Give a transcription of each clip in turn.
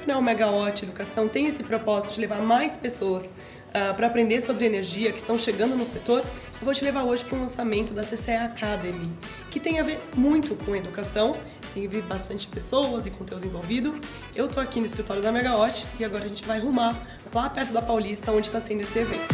canal Megawatt Educação tem esse propósito de levar mais pessoas para aprender sobre energia que estão chegando no setor, eu vou te levar hoje para o lançamento da CCE Academy, que tem a ver muito com educação, tem bastante pessoas e conteúdo envolvido. Eu estou aqui no escritório da Megawatt e agora a gente vai rumar lá perto da Paulista, onde está sendo esse evento.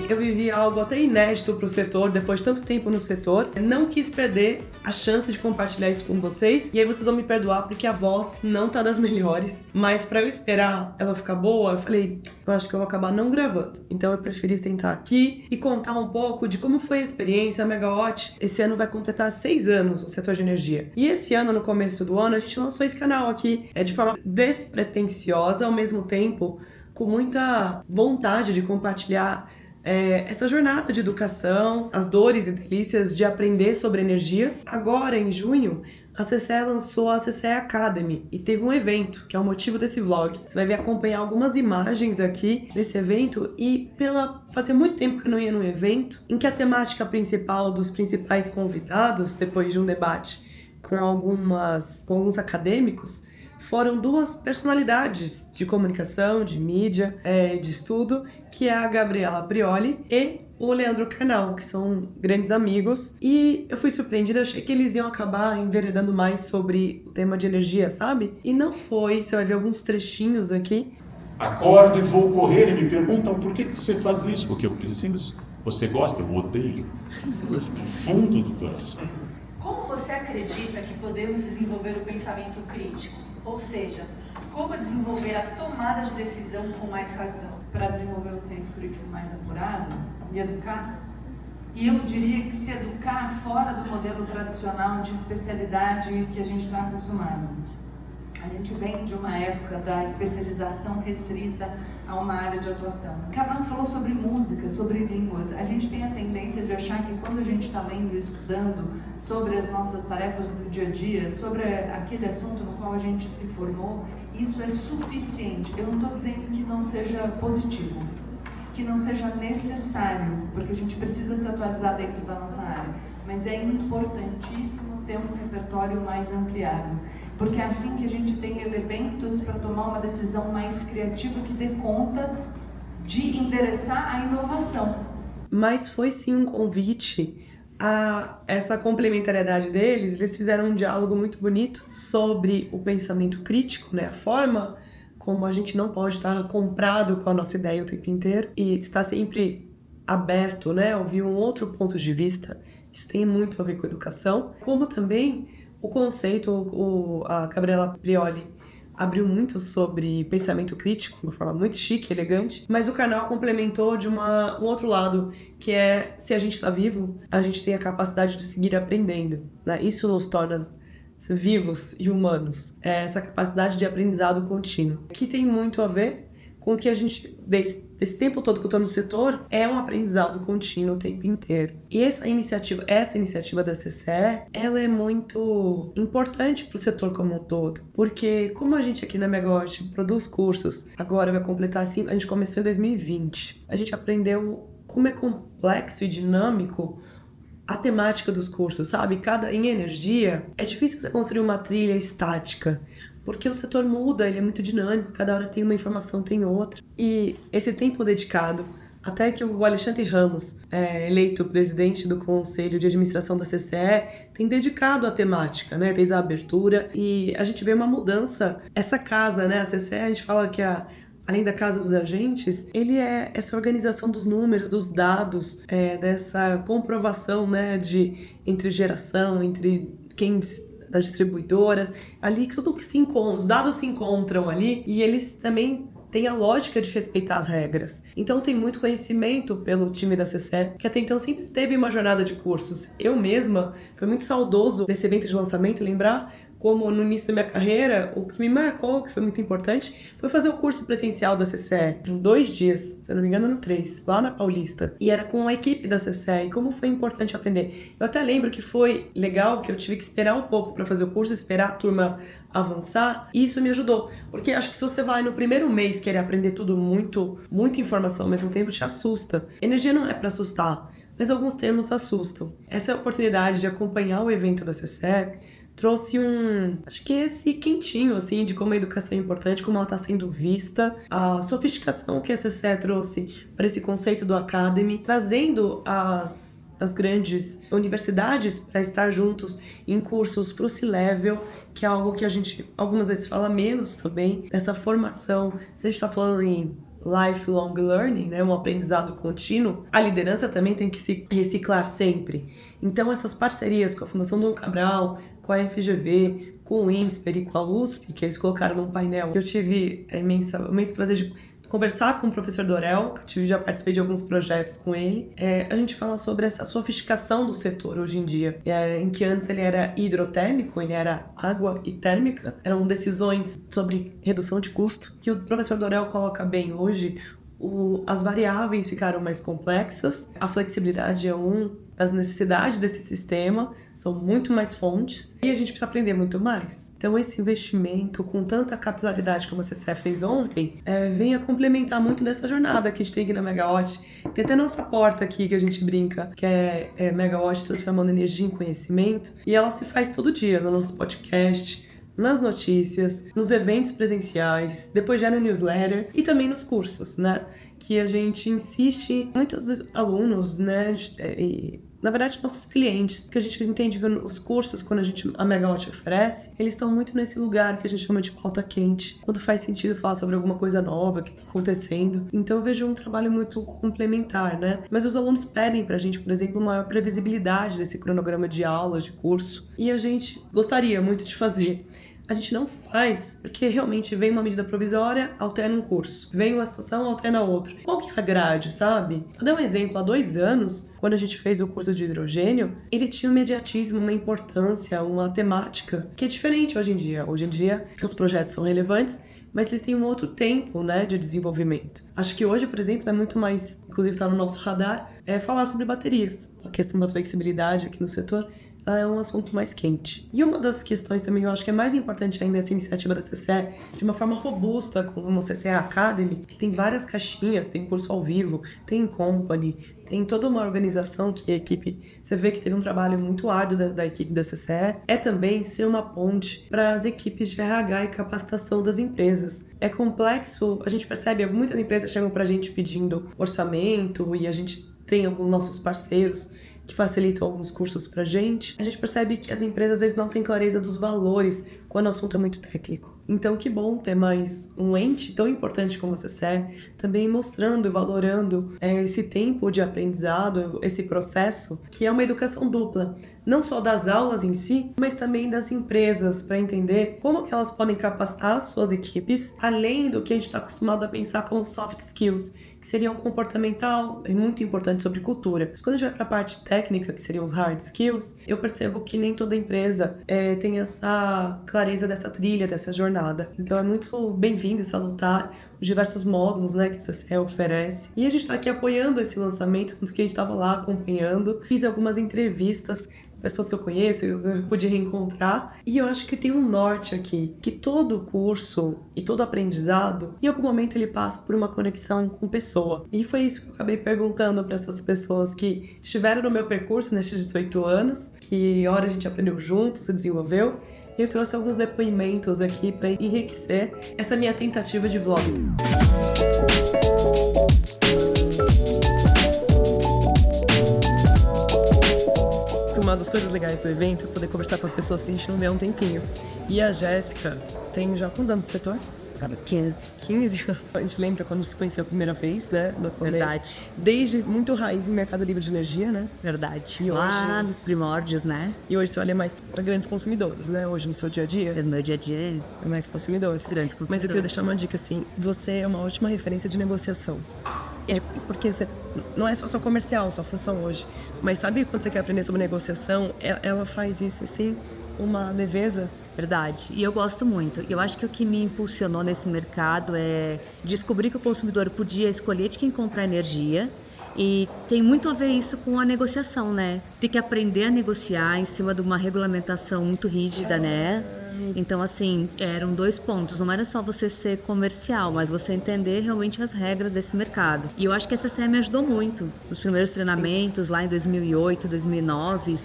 Eu vivi algo até inédito para o setor, depois de tanto tempo no setor. Não quis perder a chance de compartilhar isso com vocês. E aí vocês vão me perdoar porque a voz não tá das melhores. Mas para eu esperar ela ficar boa, eu falei, eu acho que eu vou acabar não gravando. Então eu preferi sentar aqui e contar um pouco de como foi a experiência. A Megawatt esse ano vai completar 6 anos no setor de energia. E esse ano, no começo do ano, a gente lançou esse canal aqui de forma despretensiosa, ao mesmo tempo com muita vontade de compartilhar essa jornada de educação, as dores e delícias de aprender sobre energia. Agora, em junho, a CCE lançou a CCE Academy e teve um evento, que é o motivo desse vlog. Você vai ver acompanhar algumas imagens aqui desse evento e fazia muito tempo que eu não ia num evento em que a temática principal dos principais convidados, depois de um debate com alguns acadêmicos, foram 2 personalidades de comunicação, de mídia, de estudo, que é a Gabriela Prioli e o Leandro Carnal, que são grandes amigos. E eu fui surpreendida, eu achei que eles iam acabar enveredando mais sobre o tema de energia, sabe? E não foi, você vai ver alguns trechinhos aqui. Acordo e vou correr e me perguntam por que você faz isso? Porque eu preciso. Você gosta? Eu odeio. Do fundo do coração. Como você acredita que podemos desenvolver o pensamento crítico? Ou seja, como desenvolver a tomada de decisão com mais razão? Para desenvolver o senso crítico mais apurado e educar? E eu diria que se educar fora do modelo tradicional de especialidade que a gente está acostumado. A gente vem de uma época da especialização restrita a uma área de atuação. Cabral falou sobre música, sobre línguas. A gente tem a tendência de achar que quando a gente está lendo e estudando sobre as nossas tarefas do dia a dia, sobre aquele assunto no qual a gente se formou, isso é suficiente. Eu não estou dizendo que não seja positivo, que não seja necessário, porque a gente precisa se atualizar dentro da nossa área. Mas é importantíssimo ter um repertório mais ampliado. Porque é assim que a gente tem elementos para tomar uma decisão mais criativa que dê conta de endereçar a inovação. Mas foi sim um convite a essa complementariedade deles. Eles fizeram um diálogo muito bonito sobre o pensamento crítico, né? A forma como a gente não pode estar comprado com a nossa ideia o tempo inteiro e está sempre aberto, né? Ouvir um outro ponto de vista. Isso tem muito a ver com educação, como também o conceito, a Gabriela Prioli abriu muito sobre pensamento crítico, de uma forma muito chique, elegante, mas o canal complementou de um outro lado, que é, se a gente está vivo, a gente tem a capacidade de seguir aprendendo, né? Isso nos torna vivos e humanos, essa capacidade de aprendizado contínuo, que tem muito a ver com o que a gente, desse tempo todo que eu estou no setor, é um aprendizado contínuo o tempo inteiro. E essa iniciativa da CCE, ela é muito importante para o setor como um todo, porque como a gente aqui na Megawatt produz cursos, agora vai completar 5, a gente começou em 2020, a gente aprendeu como é complexo e dinâmico a temática dos cursos, sabe? Em energia, é difícil você construir uma trilha estática, porque o setor muda, ele é muito dinâmico, cada hora tem uma informação, tem outra. E esse tempo dedicado, até que o Alexandre Ramos, eleito presidente do Conselho de Administração da CCE, tem dedicado à temática, né? Desde a abertura, e a gente vê uma mudança. Essa casa, né? A CCE, a gente fala que além da casa dos agentes, ele é essa organização dos números, dos dados, dessa comprovação, né? Entre geração, entre das distribuidoras, ali tudo que os dados se encontram ali e eles também têm a lógica de respeitar as regras. Então tem muito conhecimento pelo time da CCE, que até então sempre teve uma jornada de cursos. Eu mesma, foi muito saudoso desse evento de lançamento, lembrar como no início da minha carreira, o que me marcou, que foi muito importante, foi fazer o curso presencial da CCE. Eram 2 dias, se eu não me engano, eram 3, lá na Paulista. E era com a equipe da CCE, e como foi importante aprender. Eu até lembro que foi legal, que eu tive que esperar um pouco para fazer o curso, esperar a turma avançar, e isso me ajudou. Porque acho que se você vai no primeiro mês querer aprender tudo muita informação ao mesmo tempo, te assusta. Energia não é para assustar, mas alguns termos assustam. Essa oportunidade de acompanhar o evento da CCE trouxe acho que esse quentinho, assim, de como a educação é importante, como ela está sendo vista, a sofisticação que a CCE trouxe para esse conceito do Academy, trazendo as grandes universidades para estar juntos em cursos para o C-Level, que é algo que a gente algumas vezes fala menos também, dessa formação. Se a gente está falando em lifelong learning, né, um aprendizado contínuo, a liderança também tem que se reciclar sempre. Então essas parcerias com a Fundação Dom Cabral, com a FGV, com o INSPER e com a USP, que eles colocaram num painel, eu tive o imenso prazer de conversar com o professor Dorel, que já participei de alguns projetos com ele. A gente fala sobre essa sofisticação do setor hoje em dia, em que antes ele era hidrotérmico, ele era água e térmica, eram decisões sobre redução de custo, que o professor Dorel coloca bem hoje. As variáveis ficaram mais complexas, a flexibilidade é das necessidades desse sistema, são muito mais fontes, e a gente precisa aprender muito mais. Então esse investimento com tanta capilaridade como a CCE fez ontem, vem a complementar muito dessa jornada que a gente tem aqui na Megawatt. Tem até nossa porta aqui que a gente brinca, que é Megawatt transformando energia em conhecimento, e ela se faz todo dia no nosso podcast, nas notícias, nos eventos presenciais, depois já no newsletter e também nos cursos, né? Que a gente insiste, muitos alunos, né? E, na verdade, nossos clientes, que a gente entende que os cursos, quando a Megawatt oferece, eles estão muito nesse lugar que a gente chama de pauta quente, quando faz sentido falar sobre alguma coisa nova que está acontecendo. Então eu vejo um trabalho muito complementar, né? Mas os alunos pedem pra gente, por exemplo, maior previsibilidade desse cronograma de aulas, de curso, e a gente gostaria muito de fazer. A gente não faz porque realmente vem uma medida provisória, alterna um curso. Vem uma situação, alterna outro. Qual que é a grade, sabe? Vou dar um exemplo. Há 2 anos, quando a gente fez o curso de hidrogênio, ele tinha um imediatismo, uma importância, uma temática que é diferente hoje em dia. Hoje em dia, os projetos são relevantes, mas eles têm um outro tempo, né, de desenvolvimento. Acho que hoje, por exemplo, é muito mais, inclusive está no nosso radar, falar sobre baterias. A questão da flexibilidade aqui no setor é um assunto mais quente. E uma das questões também, eu acho que é mais importante ainda essa iniciativa da CCE, de uma forma robusta, como o CCE Academy, que tem várias caixinhas, tem curso ao vivo, tem company, tem toda uma organização que a equipe, você vê que teve um trabalho muito árduo da equipe da CCE, é também ser uma ponte para as equipes de RH e capacitação das empresas. É complexo, a gente percebe, muitas empresas chegam para a gente pedindo orçamento e a gente tem alguns nossos parceiros que facilitam alguns cursos pra gente. A gente percebe que as empresas às vezes não têm clareza dos valores quando o assunto é muito técnico. Então que bom ter mais um ente tão importante como a CCE, também mostrando e valorando esse tempo de aprendizado, esse processo, que é uma educação dupla, não só das aulas em si, mas também das empresas, para entender como que elas podem capacitar as suas equipes, além do que a gente está acostumado a pensar como soft skills, que seriam comportamental e muito importante sobre cultura. Mas quando a gente vai para a parte técnica, que seriam os hard skills, eu percebo que nem toda empresa tem essa clareza dessa trilha, dessa jornada. Então é muito bem-vindo e salutar os diversos módulos, né, que a CCE oferece. E a gente está aqui apoiando esse lançamento, tanto que a gente estava lá acompanhando. Fiz algumas entrevistas, pessoas que eu conheço, eu pude reencontrar. E eu acho que tem um norte aqui, que todo curso e todo aprendizado, em algum momento ele passa por uma conexão com pessoa. E foi isso que eu acabei perguntando para essas pessoas que estiveram no meu percurso nesses 18 anos, que hora a gente aprendeu juntos, se desenvolveu. E eu trouxe alguns depoimentos aqui para enriquecer essa minha tentativa de vlog. Uma das coisas legais do evento é poder conversar com as pessoas que a gente não vê há um tempinho. E a Jéssica tem já quantos anos no setor? 15. 15? A gente lembra quando se conheceu a primeira vez, né? Verdade. Desde muito raiz em mercado livre de energia, né? Verdade. E lá hoje... nos primórdios, né? E hoje você olha mais para grandes consumidores, né? Hoje no seu dia a dia. No meu dia a dia. É mais consumidores. Grandes consumidores. Mas eu queria deixar uma dica assim. Você é uma ótima referência de negociação. Porque você não é só comercial, sua função hoje. Mas sabe quando você quer aprender sobre negociação, ela faz isso assim, uma leveza Verdade. E eu gosto muito. Eu acho que o que me impulsionou nesse mercado é descobrir que o consumidor podia escolher de quem comprar energia. E tem muito a ver isso com a negociação, né? Tem que aprender a negociar em cima de uma regulamentação muito rígida, né? Então, assim, eram 2 pontos. Não era só você ser comercial, mas você entender realmente as regras desse mercado. E eu acho que a CCE me ajudou muito. Nos primeiros treinamentos, lá em 2008, 2009...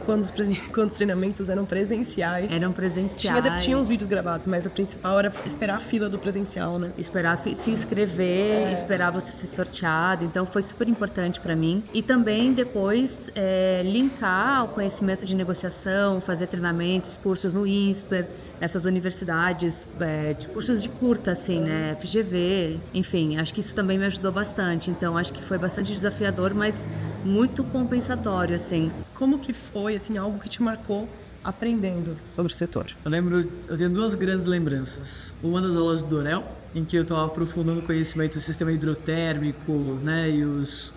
Quando os treinamentos eram presenciais. Eram presenciais. Tinha os vídeos gravados, mas o principal era esperar a fila do presencial, né? Esperar se inscrever, esperar você ser sorteado. Então foi super importante para mim. E também depois linkar o conhecimento de negociação, fazer treinamentos, cursos no INSPER, nessas universidades, de cursos de curta, assim, né? FGV, enfim, acho que isso também me ajudou bastante. Então acho que foi bastante desafiador, mas muito compensatório, assim. Como que foi, assim, algo que te marcou aprendendo sobre o setor? Eu tenho 2 grandes lembranças. Uma das aulas do Dorel, em que eu estava aprofundando o conhecimento do sistema hidrotérmico, né, e os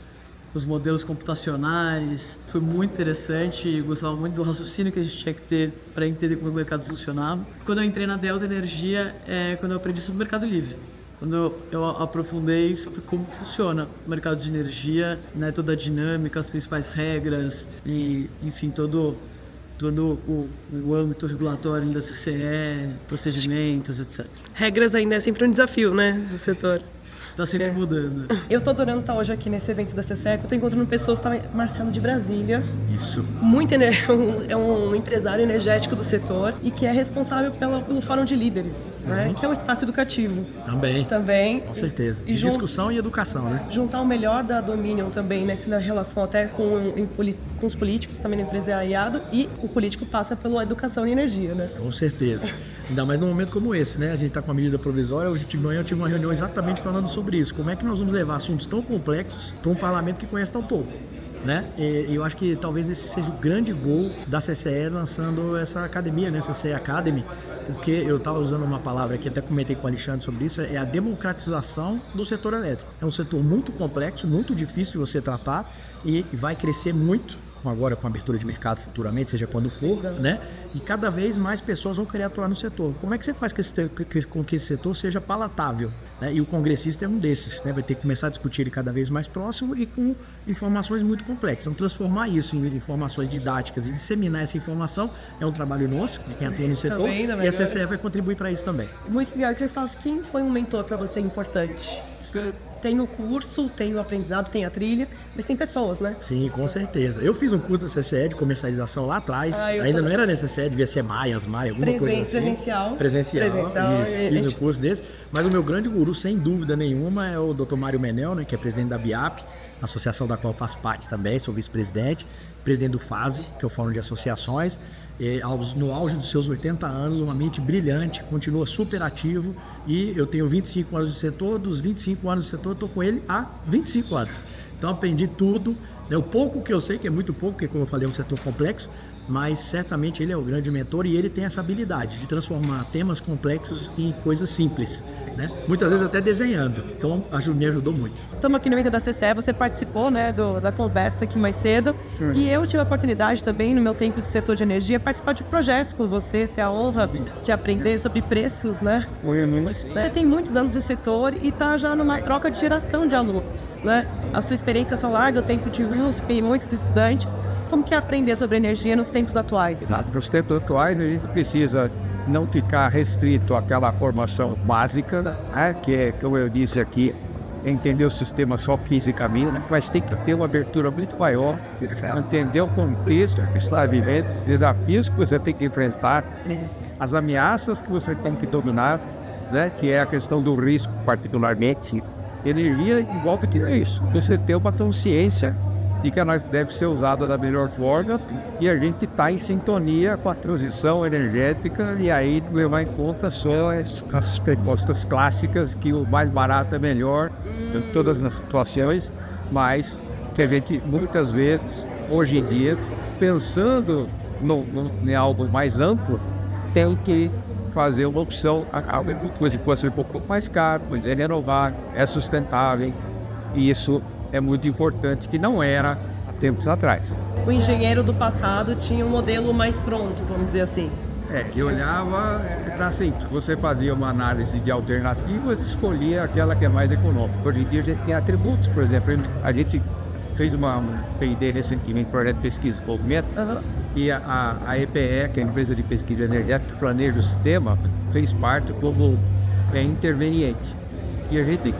modelos computacionais. Foi muito interessante e gostava muito do raciocínio que a gente tinha que ter para entender como o mercado funcionava. Quando eu entrei na Delta Energia, quando eu aprendi sobre o mercado livre. Quando eu aprofundei sobre como funciona o mercado de energia, né, toda a dinâmica, as principais regras e, enfim, todo o âmbito regulatório da CCE, procedimentos, etc. Regras ainda é sempre um desafio, né, do setor. Tá sempre mudando. Eu tô adorando estar hoje aqui nesse evento da CCE, eu tô encontrando pessoas, Marcelo de Brasília. Isso. É um empresário energético do setor e que é responsável pelo Fórum de Líderes, né? Que é um espaço educativo. Também. Com certeza. E De discussão e educação, né? Juntar o melhor da Dominion também, né? Na relação até com os políticos, também no empresariado, e o político passa pela educação e energia, né? Com certeza. Ainda mais num momento como esse, né? A gente está com a medida provisória. Hoje de manhã eu tive uma reunião exatamente falando sobre isso. Como é que nós vamos levar assuntos tão complexos para um parlamento que conhece tão pouco, né? E eu acho que talvez esse seja o grande gol da CCE lançando essa academia, né? CCE Academy, porque eu estava usando uma palavra que até comentei com o Alexandre sobre isso, é a democratização do setor elétrico. É um setor muito complexo, muito difícil de você tratar e vai crescer muito. Agora com a abertura de mercado futuramente, seja quando for, né? E cada vez mais pessoas vão querer atuar no setor. Como é que você faz com que esse setor seja palatável, né? E o congressista é um desses, né? Vai ter que começar a discutir ele cada vez mais próximo e com informações muito complexas. Então transformar isso em informações didáticas e disseminar essa informação é um trabalho nosso, de quem atua no setor, e a CCE vai contribuir para isso também. Muito legal. Quem foi um mentor para você importante? Tem o curso, tem o aprendizado, tem a trilha, mas tem pessoas, né? Sim, com certeza. Eu fiz um curso da CCE de comercialização lá atrás, ainda não era na CCE, devia ser Maia, alguma coisa assim. Presencial. Isso, fiz um curso desse. Mas o meu grande guru, sem dúvida nenhuma, é o Dr. Mário Menel, né, que é presidente da BIAP, associação da qual eu faço parte também, sou vice-presidente, presidente do FASE, que é o Fórum de Associações. No auge dos seus 80 anos, uma mente brilhante, continua super ativo, e eu tenho 25 anos de setor, dos 25 anos de setor, estou com ele há 25 anos. Então aprendi tudo, né? O pouco que eu sei, que é muito pouco, porque como eu falei é um setor complexo, mas certamente ele é o grande mentor e ele tem essa habilidade de transformar temas complexos em coisas simples, né? Muitas vezes até desenhando, então me ajudou muito. Estamos aqui no evento da CCE, você participou, né, da conversa aqui mais cedo, e eu tive a oportunidade também, no meu tempo de setor de energia, participar de projetos com você, ter a honra de aprender sobre preços, né? Você tem muitos anos de setor e está já numa troca de geração de alunos, né? A sua experiência só larga, o tempo de USP, muitos estudantes. Como que é aprender sobre energia nos tempos atuais? Nos tempos atuais, a gente precisa não ficar restrito àquela formação básica, né? Que é, como eu disse aqui, entender o sistema só fisicamente, né? Mas tem que ter uma abertura muito maior, entender o contexto que está vivendo, os desafios que você tem que enfrentar, as ameaças que você tem que dominar, né? Que é a questão do risco, particularmente. Energia envolve tudo isso. Você ter uma consciência de que ela deve ser usada da melhor forma e a gente está em sintonia com a transição energética e aí levar em conta só as propostas clássicas que o mais barato é melhor em todas as situações, mas que a gente muitas vezes, hoje em dia, pensando em algo mais amplo, tem que fazer uma opção, alguma coisa que pode ser um pouco mais caro, é renovável, é sustentável, e isso é muito importante, que não era há tempos atrás. O engenheiro do passado tinha um modelo mais pronto, vamos dizer assim. Que olhava, era assim, você fazia uma análise de alternativas e escolhia aquela que é mais econômica. Hoje em dia a gente tem atributos, por exemplo, a gente fez uma P&D recentemente, projeto de pesquisa e desenvolvimento, e a EPE, que é a empresa de pesquisa energética que planeja o sistema, fez parte como interveniente. E a gente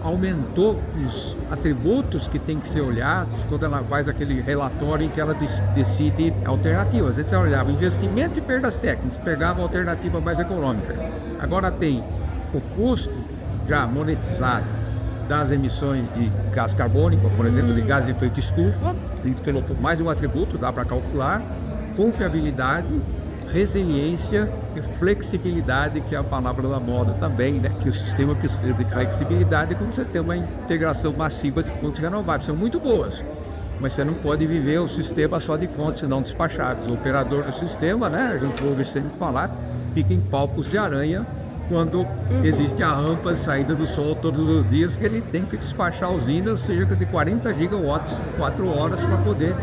aumentou os atributos que tem que ser olhados quando ela faz aquele relatório em que ela decide alternativas. Antes ela olhava investimento e perdas técnicas, pegava a alternativa mais econômica. Agora tem o custo já monetizado das emissões de gás carbônico, por exemplo, de gás de efeito estufa, pelo mais um atributo, dá para calcular, confiabilidade, resiliência e flexibilidade, que é a palavra da moda também, né? Que o sistema precisa de flexibilidade quando você tem uma integração massiva de fontes renováveis. São muito boas, mas você não pode viver o sistema só de fontes não despachadas. O operador do sistema, né? A gente ouve sempre falar, fica em palcos de aranha quando existe a rampa de saída do sol todos os dias, que ele tem que despachar usinas cerca de 40 gigawatts em 4 horas para poder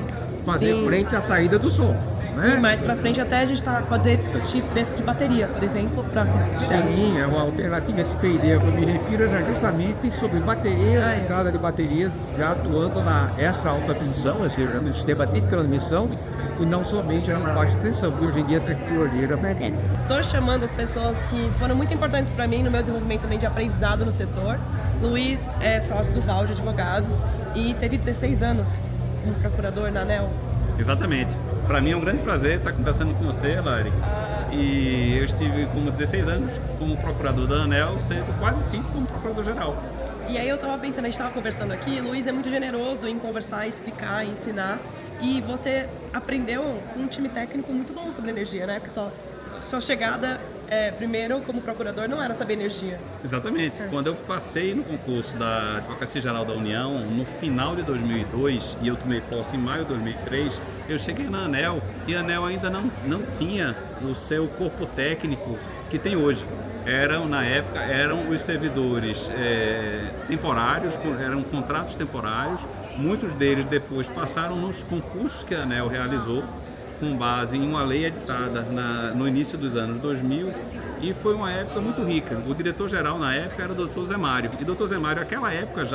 fazer frente à saída do sol. E mais pra frente até a gente poder discutir preço de bateria, por exemplo. Sim, é uma alternativa. Esse P&D que eu me refiro é justamente sobre bateria, entrada de baterias, já atuando nessa alta tensão, ou seja, no sistema de transmissão, e não somente na baixa tensão, porque hoje em dia a tecnologia era pequena. Estou chamando as pessoas que foram muito importantes para mim no meu desenvolvimento também de aprendizado no setor. Luiz é sócio do Valde Advogados e teve 16 anos como procurador na ANEEL. Exatamente. Para mim é um grande prazer estar conversando com você, Lari. E eu estive como 16 anos como procurador da ANEEL, sendo quase 5 como procurador-geral. E aí eu estava pensando, a gente estava conversando aqui, Luiz é muito generoso em conversar, explicar, ensinar. E você aprendeu com um time técnico muito bom sobre energia, né? Porque sua chegada primeiro como procurador não era saber energia. Exatamente. Quando eu passei no concurso da Advocacia Geral da União, no final de 2002, e eu tomei posse em maio de 2003, eu cheguei na ANEEL e a ANEEL ainda não tinha o seu corpo técnico que tem hoje. Na época, eram os servidores temporários, eram contratos temporários. Muitos deles depois passaram nos concursos que a ANEEL realizou, com base em uma lei editada no início dos anos 2000, e foi uma época muito rica. O diretor-geral na época era o Dr. Zé Mário, e o Dr. Zé Mário, naquela época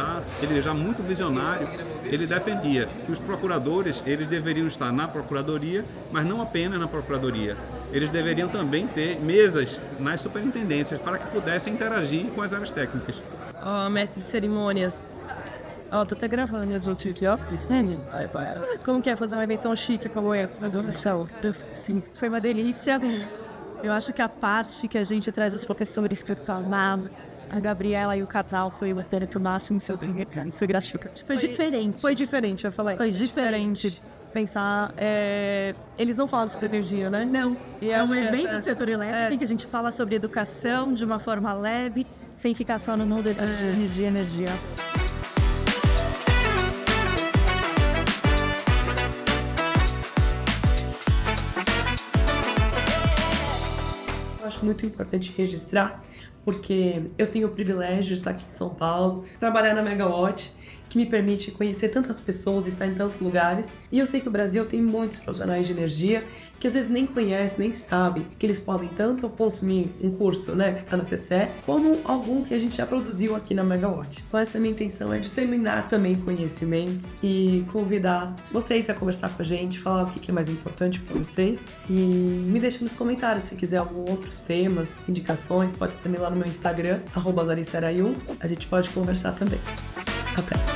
ele já muito visionário, ele defendia que os procuradores eles deveriam estar na procuradoria, mas não apenas na procuradoria. Eles deveriam também ter mesas nas superintendências para que pudessem interagir com as áreas técnicas. Mestre de cerimônias, tô até gravando as outras aqui, ó. Como que é fazer um evento tão chique como esse na doação? Sim, foi uma delícia. Eu acho que a parte que a gente traz os professores para falar, a Gabriela e o Carnal foi o até máximo, foi gratificante. Foi diferente. Foi diferente, eu falei. Foi diferente. Pensar, eles não falam sobre energia, né? Não. E é um evento do setor elétrico em que a gente fala sobre educação de uma forma leve, sem ficar só no mundo de energia. Acho muito importante registrar, porque eu tenho o privilégio de estar aqui em São Paulo, trabalhar na Megawatt, que me permite conhecer tantas pessoas e estar em tantos lugares. E eu sei que o Brasil tem muitos profissionais de energia que às vezes nem conhecem, nem sabem que eles podem tanto consumir um curso, né, que está na CCE, como algum que a gente já produziu aqui na Megawatt. Então essa minha intenção é disseminar também conhecimento e convidar vocês a conversar com a gente, falar o que é mais importante para vocês. E me deixa nos comentários se quiser alguns outros temas, indicações, pode ser também lá no meu Instagram, @LarissaAraiun. A gente pode conversar também. Até!